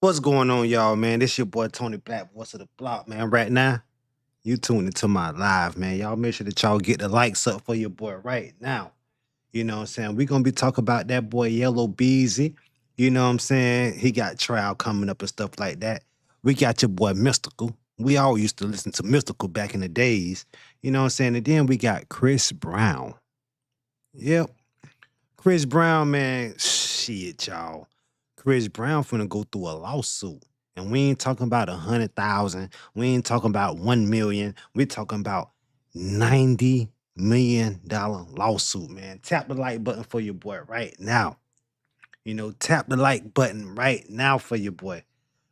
What's going on, y'all, man? This your boy Tony Black, voice of the block, man. Right now, you tuned into my live, man. Y'all make sure that y'all get the likes up for your boy right now. You know what I'm saying? We're gonna be talking about that boy Yellow Beezy. You know what I'm saying? He got trial coming up and stuff like that. We got your boy Mystical. We all used to listen to Mystical back in the days. You know what I'm saying? And then we got Chris Brown. Yep. Chris Brown, man, shit, y'all. Chris Brown finna go through a lawsuit. And we ain't talking about 100,000. We ain't talking about 1 million. We talking about $90 million lawsuit, man. Tap the like button for your boy right now. You know, tap the like button right now for your boy.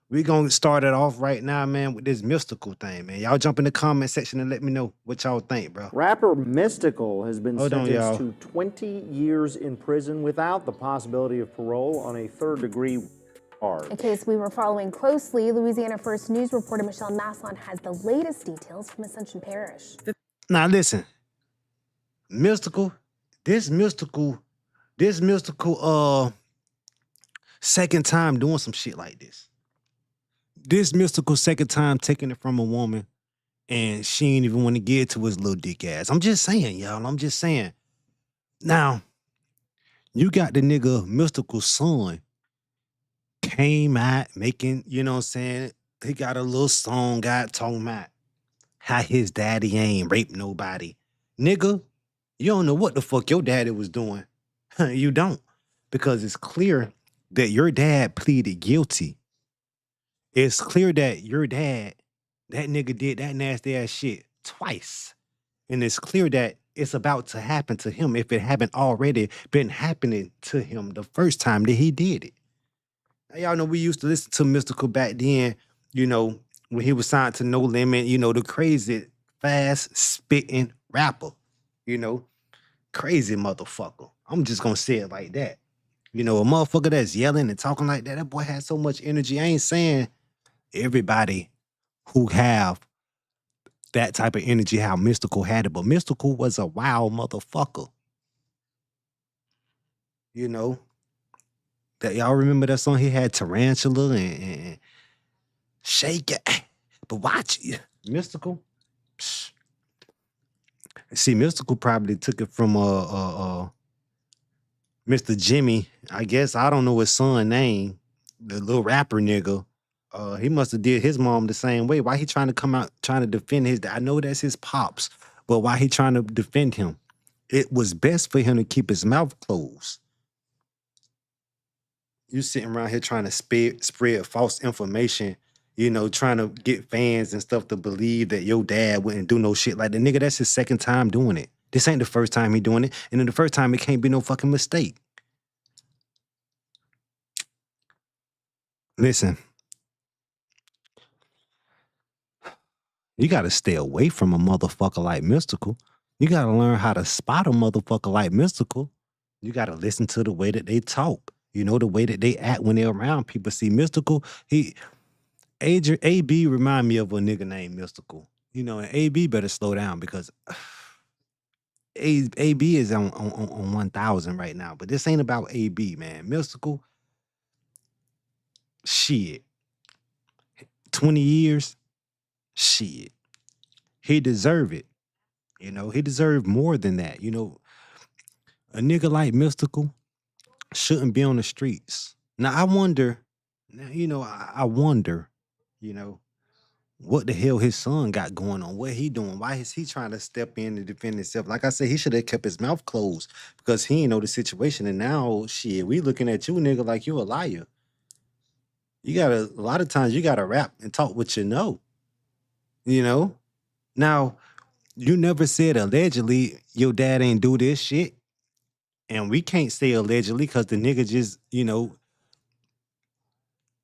We gonna start it off right now, man, with this mystical thing, man. Y'all jump in the comment section and let me know what y'all think, bro. Rapper Mystikal has been Hold on, sentenced y'all. to 20 years in prison without the possibility of parole on a third-degree charge. A case we were following closely, Louisiana First News reporter Michelle Maslon has the latest details from Ascension Parish. Now listen, mystical, this mystical, second time doing some shit like this. This mystical second time taking it from a woman and she ain't even want to get to his little dick ass. I'm just saying, y'all. I'm just saying. Now, you got the nigga mystical son came out making, you know what I'm saying? He got a little song out talking about how his daddy ain't raped nobody. Nigga, you don't know what the fuck your daddy was doing. You don't. Because it's clear that your dad pleaded guilty. It's clear that your dad, that nigga did that nasty ass shit twice. And it's clear that it's about to happen to him if it haven't already been happening to him the first time that he did it. Now, y'all know we used to listen to Mystical back then, you know, when he was signed to No Limit, you know, the crazy, fast spitting rapper, you know, crazy motherfucker. I'm just gonna say it like that. You know, a motherfucker that's yelling and talking like that, that boy has so much energy. I ain't saying everybody who have that type of energy, how Mystical had it, but Mystical was a wild motherfucker. You know, that y'all remember that song he had Tarantula and Shake It. But watch it. Mystical. Psh. See, Mystical probably took it from Mr. Jimmy. I guess I don't know his son name, the little rapper nigga. He must have did his mom the same way. Why he trying to come out trying to defend his? I know that's his pops, but why he trying to defend him? It was best for him to keep his mouth closed. You sitting around here trying to spread false information, you know, trying to get fans and stuff to believe that your dad wouldn't do no shit like that. Nigga, that's his second time doing it. This ain't the first time he doing it. And then the first time it can't be no fucking mistake. Listen, you gotta stay away from a motherfucker like Mystical. You gotta learn how to spot a motherfucker like Mystical. You gotta listen to the way that they talk. You know, the way that they act when they're around people. See, Mystical, AB remind me of a nigga named Mystical. You know, and AB better slow down because AB is on 1,000 right now. But this ain't about AB, man. Mystical, shit. 20 years, shit. He deserve it. You know, he deserved more than that. You know, a nigga like Mystical shouldn't be on the streets. Now, I wonder, you know, I wonder, you know, what the hell his son got going on? What he doing? Why is he trying to step in and defend himself? Like I said, he should have kept his mouth closed because he ain't know the situation. And now, shit, we looking at you, nigga, like you a liar. You gotta, a lot of times you gotta rap and talk what you know. You know? Now, you never said allegedly your dad ain't do this shit. And we can't say allegedly because the nigga just, you know,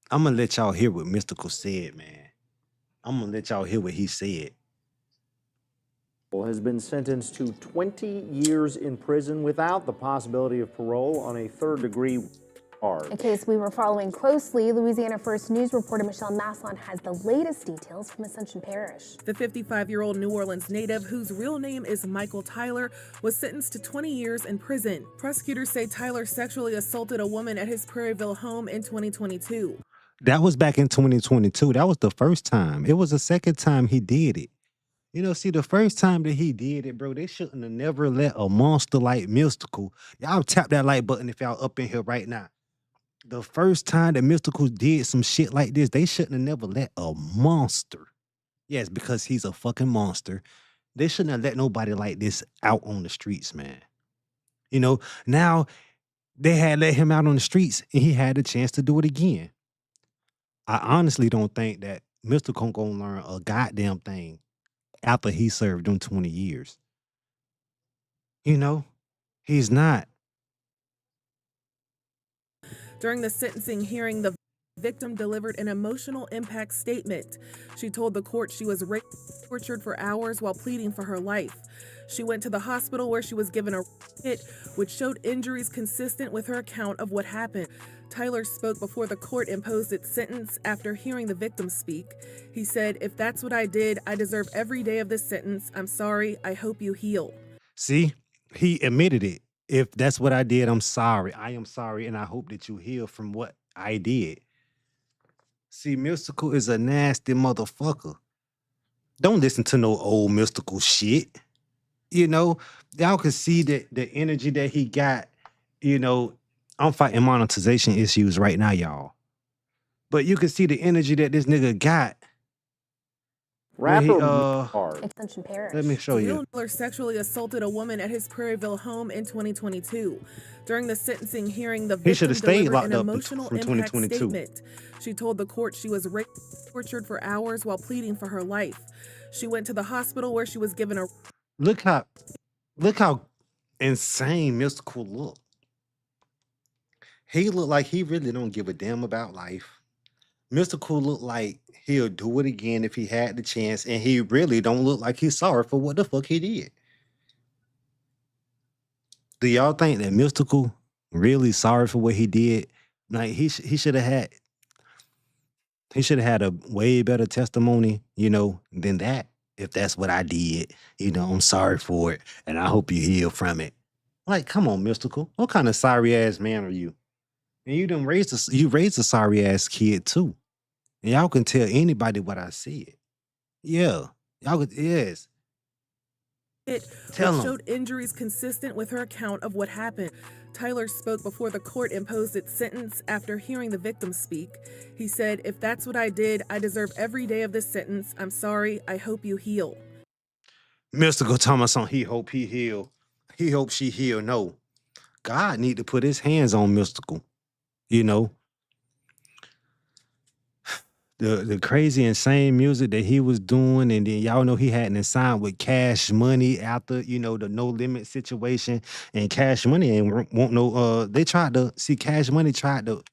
I'm gonna let y'all hear what Mystical said, man. I'm gonna let y'all hear what he said. Has been sentenced to 20 years in prison without the possibility of parole on a third-degree charge. A case we were following closely, Louisiana First News reporter Michelle Maslon has the latest details from Ascension Parish. The 55-year-old New Orleans native, whose real name is Michael Tyler, was sentenced to 20 years in prison. Prosecutors say Tyler sexually assaulted a woman at his Prairieville home in 2022. That was back in 2022. That was the first time. It was the second time he did it. You know, see, the first time that he did it, bro, they shouldn't have never let a monster like Mystical. Y'all tap that like button if y'all up in here right now. The first time that Mystical did some shit like this, they shouldn't have never let a monster. Yes, because he's a fucking monster. They shouldn't have let nobody like this out on the streets, man. You know, now they had let him out on the streets and he had a chance to do it again. I honestly don't think that Mystical gonna learn a goddamn thing after he served them 20 years. You know, he's not. During the sentencing hearing, the victim delivered an emotional impact statement. She told the court she was raped, tortured for hours while pleading for her life. She went to the hospital where she was given a kit, which showed injuries consistent with her account of what happened. Tyler spoke before the court imposed its sentence after hearing the victim speak. He said, "If that's what I did, I deserve every day of this sentence. I'm sorry. I hope you heal." See, he admitted it. If that's what I did, I'm sorry. I am sorry, and I hope that you heal from what I did. See, Mystical is a nasty motherfucker. Don't listen to no old Mystical shit. You know, y'all can see that the energy that he got, you know, I'm fighting monetization issues right now, y'all. But you can see the energy that this nigga got. When he, Rapper Ascension Parish. let me show you. Tyler sexually assaulted a woman at his Prairieville home in 2022. During the sentencing hearing, the He should victim have stayed delivered locked an up emotional from impact 2022. statement. She told the court she was raped, tortured for hours while pleading for her life. She went to the hospital where she was given a Look how insane Mystical look. He look like he really don't give a damn about life. Mystical look like he'll do it again if he had the chance, and he really don't look like he's sorry for what the fuck he did. Do y'all think that Mystical really sorry for what he did? Like he should have had a way better testimony, than that. If that's what I did, I'm sorry for it, and I hope you heal from it. Like, come on, Mystical. What kind of sorry ass man are you? And you raised a sorry ass kid too. And y'all can tell anybody what I said. Yeah. Y'all could, yes. Which Tell them. showed injuries consistent with her account of what happened. Tyler spoke before the court imposed its sentence after hearing the victim speak. He said, "If that's what I did, I deserve every day of this sentence. I'm sorry. I hope you heal." Mystical Thomas on he hope he heal. He hope she heal. No. God need to put his hands on Mystical. You know. The crazy insane music that he was doing, and then y'all know he hadn't signed with Cash Money after the no limit situation, and Cash Money ain't want no they tried to see Cash Money tried to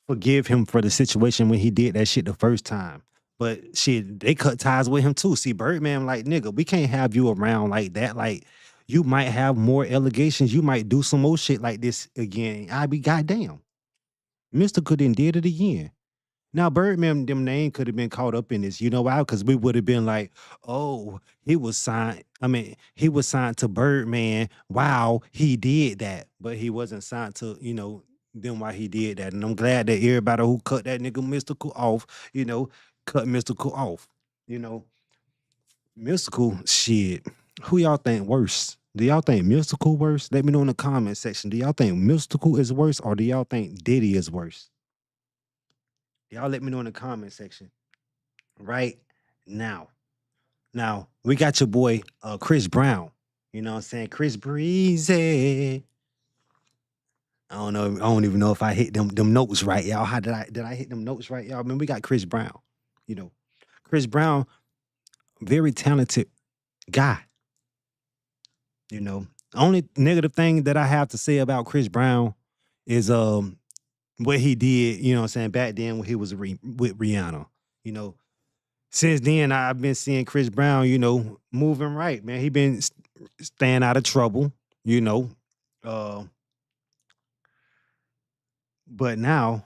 forgive him for the situation when he did that shit the first time. But shit, they cut ties with him too. See, Birdman, like, nigga, we can't have you around like that. Like, you might have more allegations. You might do some more shit like this again. I be goddamn. Mr. Could did it again. Now, Birdman, them name could have been caught up in this. You know why? Because we would have been like, oh, he was signed. I mean, he was signed to Birdman. Wow, he did that. But he wasn't signed to, them why he did that. And I'm glad that everybody who cut that nigga Mystical off, cut Mystical off. Mystical, shit. Who y'all think worse? Do y'all think Mystical worse? Let me know in the comment section. Do y'all think Mystical is worse, or do y'all think Diddy is worse? Y'all let me know in the comment section right now. Now, we got your boy Chris Brown. You know what I'm saying? Chris Breezy. I don't know. I don't even know if I hit them notes right, y'all. How did I hit them notes right, y'all? I mean, we got Chris Brown. Chris Brown, very talented guy. Only negative thing that I have to say about Chris Brown is what he did, you know what I'm saying, back then when he was with Rihanna. Since then, I've been seeing Chris Brown, moving right, man. He been staying out of trouble, but now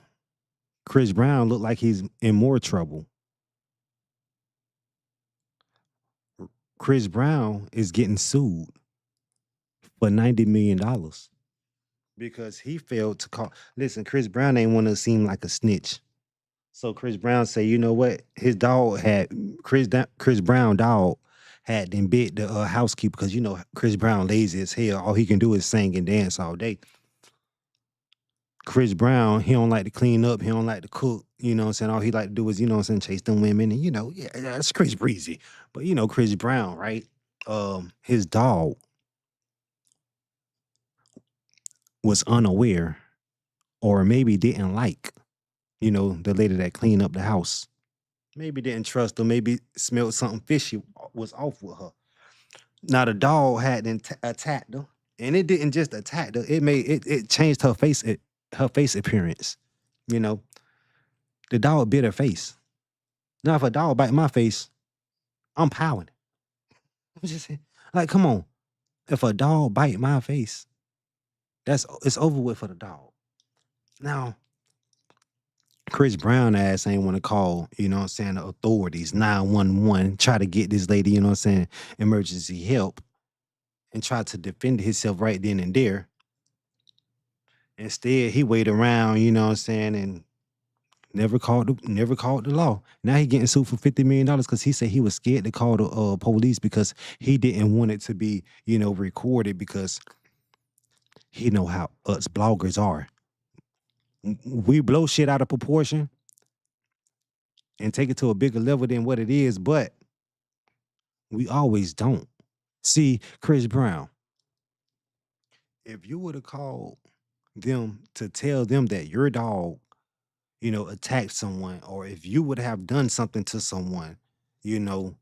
Chris Brown look like he's in more trouble. Chris Brown is getting sued for $90 million because he failed to call. Listen, Chris Brown ain't want to seem like a snitch. So Chris Brown say, you know what? His dog had Chris Brown dog had them bit the housekeeper because Chris Brown lazy as hell. All he can do is sing and dance all day. Chris Brown, he don't like to clean up. He don't like to cook. You know what I'm saying? All he like to do is, chase them women. And, yeah, that's Chris Breezy. But, Chris Brown, right? His dog was unaware or maybe didn't like, the lady that cleaned up the house. Maybe didn't trust her. Maybe smelled something fishy was off with her. Now, the dog had attacked her. And it didn't just attack her. It changed her face appearance. The dog bit her face. Now, if a dog bite my face, I'm powering. I'm just saying, like, come on. If a dog bite my face, it's over with for the dog. Now, Chris Brown ass ain't want to call, the authorities, 911, try to get this lady, emergency help, and try to defend himself right then and there. Instead, he waited around, and never called the law. Now he getting sued for $50 million because he said he was scared to call the police because he didn't want it to be, recorded because he know how us bloggers are. We blow shit out of proportion and take it to a bigger level than what it is, but we always don't. See, Chris Brown, if you would have called them to tell them that your dog, attacked someone, or if you would have done something to someone, and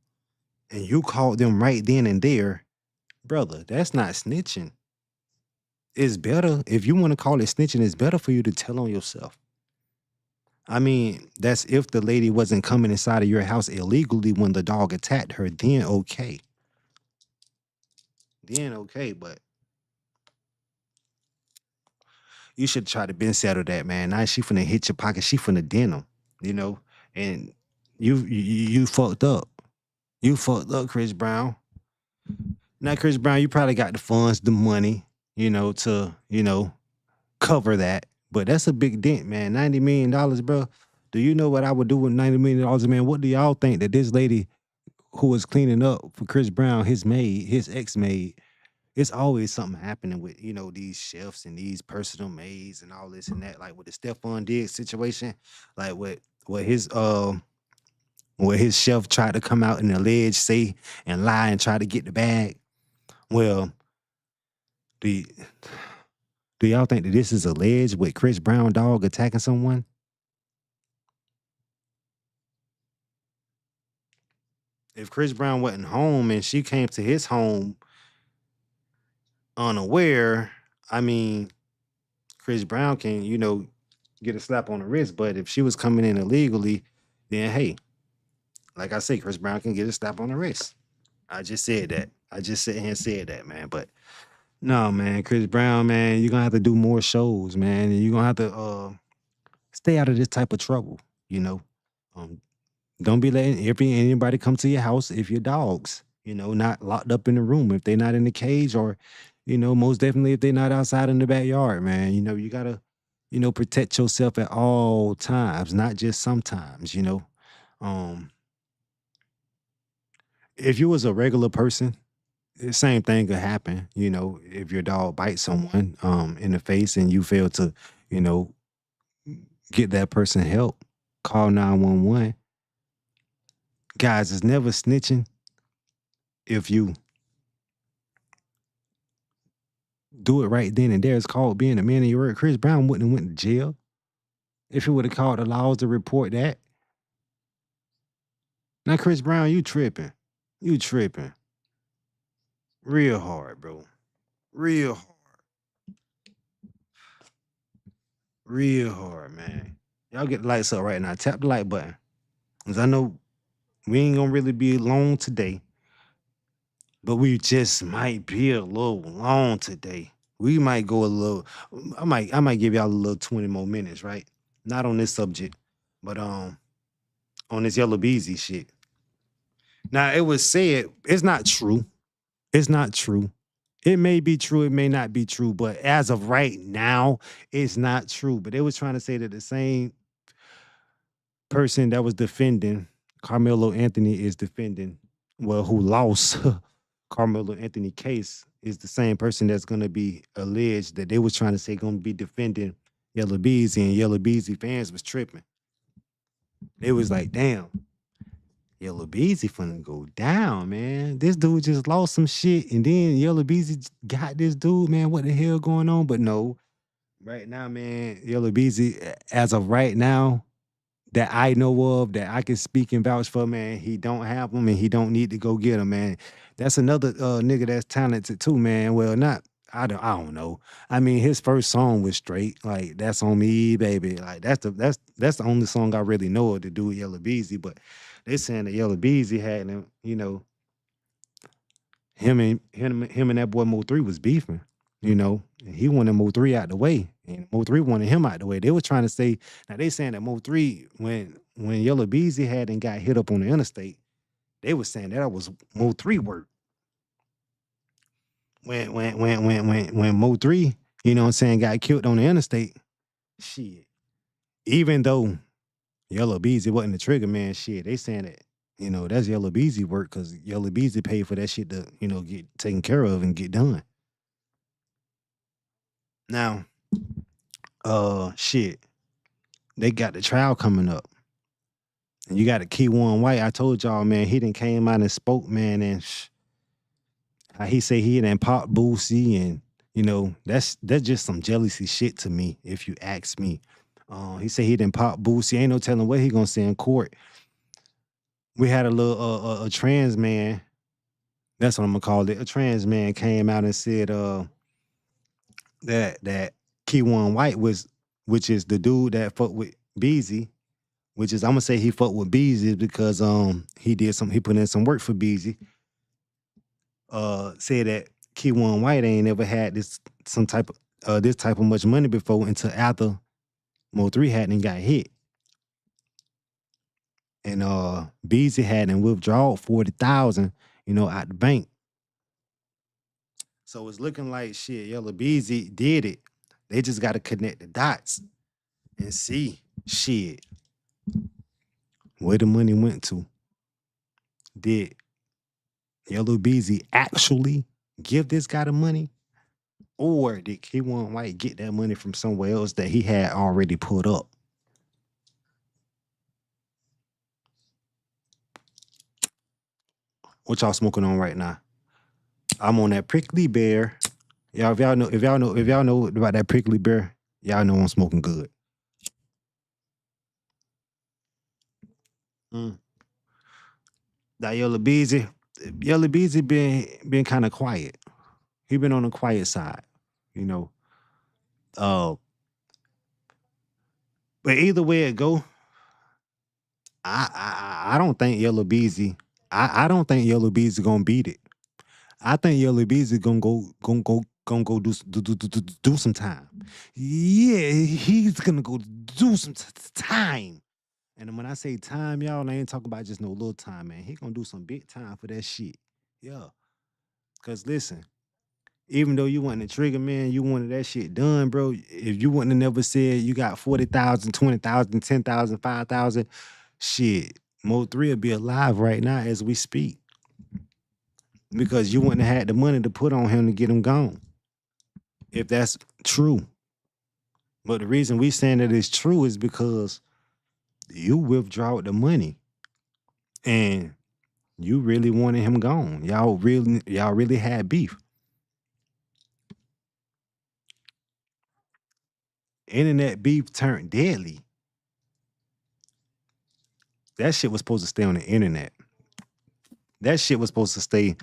you called them right then and there, brother, that's not snitching. It's better, if you want to call it snitching, it's better for you to tell on yourself. I mean, that's if the lady wasn't coming inside of your house illegally when the dog attacked her, then okay. Then okay, but you should try to been settle that, man. Now she finna hit your pocket, she finna dent him, you know? And you fucked up. You fucked up, Chris Brown. Now, Chris Brown, you probably got the funds, the money, to, cover that. But that's a big dent, man. $90 million, bro. Do you know what I would do with $90 million, man? What do y'all think that this lady who was cleaning up for Chris Brown, his maid, his ex-maid, it's always something happening with, these chefs and these personal maids and all this and that. Like with the Stephon Diggs situation, like what his chef tried to come out and allege, say, and lie and try to get the bag. Well, do y'all think that this is alleged with Chris Brown dog attacking someone? If Chris Brown wasn't home and she came to his home unaware, I mean, Chris Brown can, get a slap on the wrist. But if she was coming in illegally, then hey, like I say, Chris Brown can get a slap on the wrist. I just said that. I just sat here and said that, man. But no, man, Chris Brown, man, you're gonna have to do more shows, man. And you're gonna have to stay out of this type of trouble, you know. Um, don't be letting anybody come to your house if your dogs, not locked up in the room, if they're not in the cage, or, most definitely if they're not outside in the backyard, man. You gotta, protect yourself at all times, not just sometimes, Um, if you was a regular person, the same thing could happen, if your dog bites someone in the face and you fail to, you know, get that person help, call 911. Guys, it's never snitching if you do it right then and there. It's called being a man of your word. Chris Brown wouldn't have went to jail if he would have called the laws to report that. Now, Chris Brown, you tripping. You tripping. Real hard, bro. Real hard. Real hard, man. Y'all get the lights up right now. Tap the like button. Because I know we ain't gonna really be long today, but we just might be a little long today. We might go a little. I might give y'all a little 20 more minutes, right? Not on this subject, but on this Yellow Beezy shit. Now it was said it's not true. It's not true. It may be true. It may not be true. But as of right now, it's not true. But they was trying to say that the same person that was defending Carmelo Anthony is defending, well, who lost Carmelo Anthony case is the same person that's going to be alleged that they was trying to say going to be defending Yella Beezy, and Yella Beezy fans was tripping. They was like, damn, Yella Beezy finna go down, man. This dude just lost some shit, and then Yella Beezy got this dude, man. What the hell going on? But no, right now, man, Yella Beezy, as of right now, that I know of, that I can speak and vouch for, man, he don't have them and he don't need to go get them, man. That's another nigga that's talented too, man. Well, not I don't know. I mean, his first song was straight, like "That's on Me, Baby." Like that's the only song I really know of to do with Yella Beezy. But they saying that Yella Beezy had him, him and that boy Mo3 was beefing, and he wanted Mo3 out the way, and Mo3 wanted him out the way. They were trying to say, now they saying that Mo3, when Yella Beezy had and got hit up on the interstate, they were saying that was Mo3 work. When Mo3, got killed on the interstate, shit. Even though Yella Beezy wasn't the trigger man, shit, they saying that, that's Yella Beezy work because Yella Beezy paid for that shit to, get taken care of and get done. Now, shit, they got the trial coming up. And you got a Keyone White. I told y'all, man, he done came out and spoke, man, and how he say he done pop Boosie, and that's just some jealousy shit to me, if you ask me. He said he done pop Boosie. Ain't no telling what he gonna say in court. We had a little a trans man. That's what I'm gonna call it. A trans man came out and said that Keyone White was, which is the dude that fucked with Beezy, which is I'm gonna say he fucked with Beezy because he put in some work for Beezy. Said that Key-One White ain't never had this type of much money before until after Mo3 hadn't got hit. And Beezy hadn't withdrawn 40,000, out the bank. So it's looking like shit, Yella Beezy did it. They just gotta connect the dots and see shit where the money went to. Did Yellow Beezy actually give this guy the money? Or did Key-One White get that money from somewhere else that he had already put up? What y'all smoking on right now? I'm on that prickly bear. Y'all, if y'all know about that prickly bear, y'all know I'm smoking good. That Yellow Beezy been kind of quiet. He been on the quiet side, you know. But either way it go, I don't think Yellow Beezy. I don't think Yellow Beezy gonna beat it. I think Yellow Beezy gonna go do some time. Yeah, he's gonna go do some time. And when I say time, y'all, I ain't talking about just no little time, man. He gonna do some big time for that shit. Yeah. Cause listen, even though you wasn't a trigger man, you wanted that shit done, bro. If you wouldn't have never said you got 40,000, 20,000, 10,000, 5,000, shit, Mo3 will be alive right now as we speak. Because you wouldn't have had the money to put on him to get him gone. If that's true. But the reason we saying that it's true is because you withdraw the money. And you really wanted him gone. Y'all really had beef. Internet beef turned deadly. That shit was supposed to stay on the internet. That shit was supposed to stay,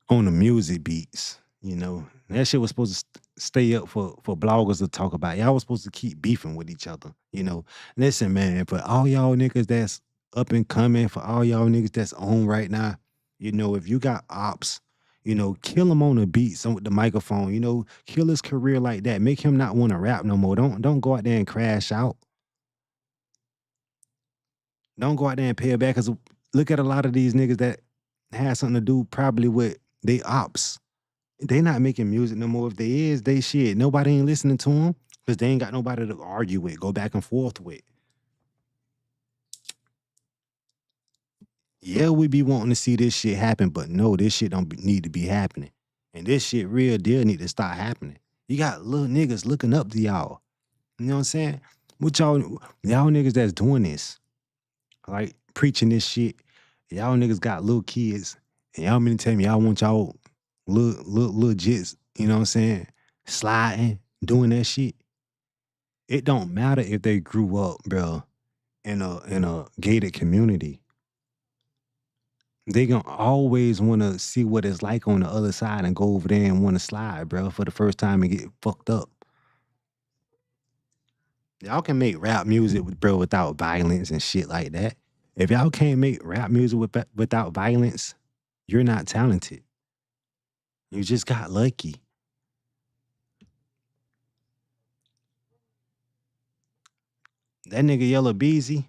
on the music beats. That shit was supposed to stay up for bloggers to talk about. Y'all was supposed to keep beefing with each other. Listen, man, for all y'all niggas that's up and coming, for all y'all niggas that's on right now, if you got ops, kill him on the beats with the microphone. Kill his career like that. Make him not want to rap no more. Don't go out there and crash out. Don't go out there and pay it back. Cause look at a lot of these niggas that had something to do probably with they ops. They not making music no more. If they is, they shit. Nobody ain't listening to them because they ain't got nobody to argue with, go back and forth with. Yeah, we be wanting to see this shit happen, but no, this shit don't need to be happening. And this shit real deal need to start happening. You got little niggas looking up to y'all. You know what I'm saying? What y'all niggas that's doing this, like preaching this shit, y'all niggas got little kids, and y'all mean to tell me y'all want y'all little jits, you know what I'm saying, sliding, doing that shit. It don't matter if they grew up, bro, in a gated community. They gonna always want to see what it's like on the other side and go over there and want to slide, bro, for the first time and get fucked up. Y'all can make rap music, bro, without violence and shit like that. If y'all can't make rap music without violence, you're not talented. You just got lucky. That nigga Yella Beezy,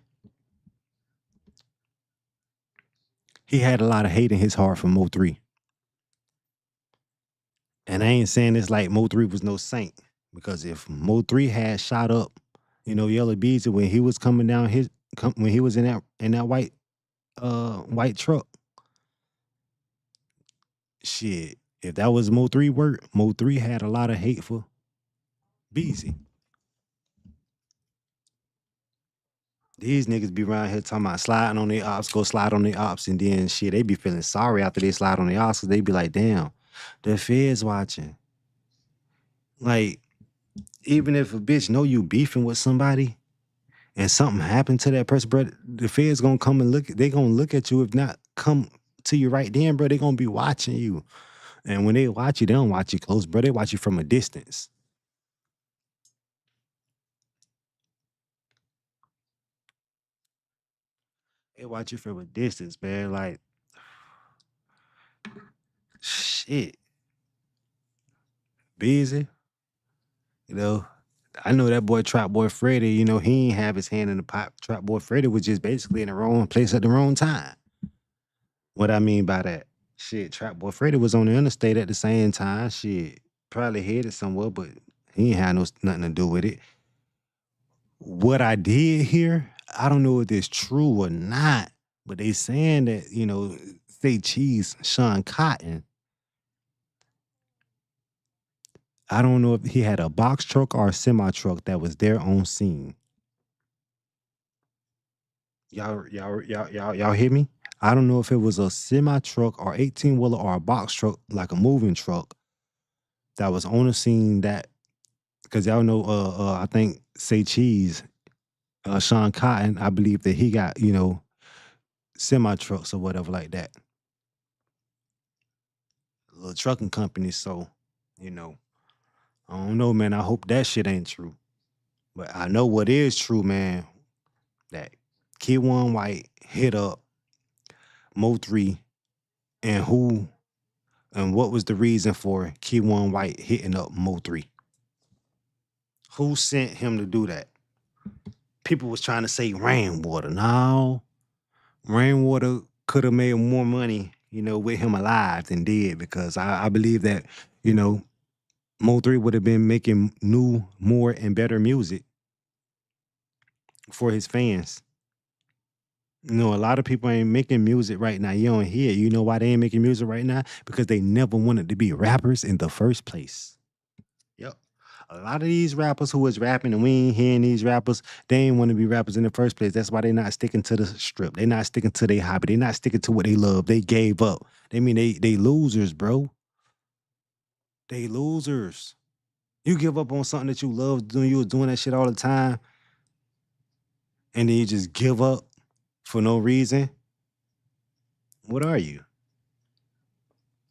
he had a lot of hate in his heart for Mo3. And I ain't saying this like Mo3 was no saint. Because if Mo3 had shot up, Yella Beezy when he was coming down when he was in that white truck, shit. If that was Mo3 work, Mo3 had a lot of hate for Beezy. These niggas be around here talking about sliding on their ops, go slide on their ops, and then shit, they be feeling sorry after they slide on their ops because they be like, damn, the feds watching. Like, even if a bitch know you beefing with somebody and something happened to that person, bro, the feds gonna come and they gonna look at you. If not come to you right then, bro, they gonna be watching you. And when they watch you, they don't watch you close, bro. They watch you from a distance. They watch you from a distance, man. Like, shit. Beezy, you know. I know that boy Trap Boy Freddy, he ain't have his hand in the pot. Trap Boy Freddy was just basically in the wrong place at the wrong time. What I mean by that, shit, Trap Boy Freddy was on the interstate at the same time. Shit, probably headed somewhere, but he ain't had nothing to do with it. What I did hear, I don't know if it's true or not, but they saying that, say cheese, Sean Cotton. I don't know if he had a box truck or a semi truck that was there on scene. Y'all hear me? I don't know if it was a semi truck or 18-wheeler or a box truck, like a moving truck, that was on the scene. That because y'all know, I think say cheese, Sean Cotton. I believe that he got semi trucks or whatever like that, little trucking company. So you know, I don't know, man. I hope that shit ain't true, but I know what is true, man. That Kid One White hit up Mo3, and who and what was the reason for Key One White hitting up Mo3? Who sent him to do that? People was trying to say Rainwater. No, Rainwater could have made more money, with him alive than dead, because I believe that, you know, Mo3 would have been making new, more, and better music for his fans. A lot of people ain't making music right now. You don't hear it. You know why they ain't making music right now? Because they never wanted to be rappers in the first place. Yep. A lot of these rappers who is rapping, and we ain't hearing these rappers, they ain't want to be rappers in the first place. That's why they not sticking to the strip. They not sticking to their hobby. They not sticking to what they love. They gave up. They losers, bro. They losers. You give up on something that you love doing. You was doing that shit all the time, and then you just give up for no reason. What are you?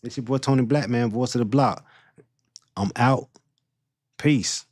It's your boy Tony Black, man, voice of the block. I'm out. Peace.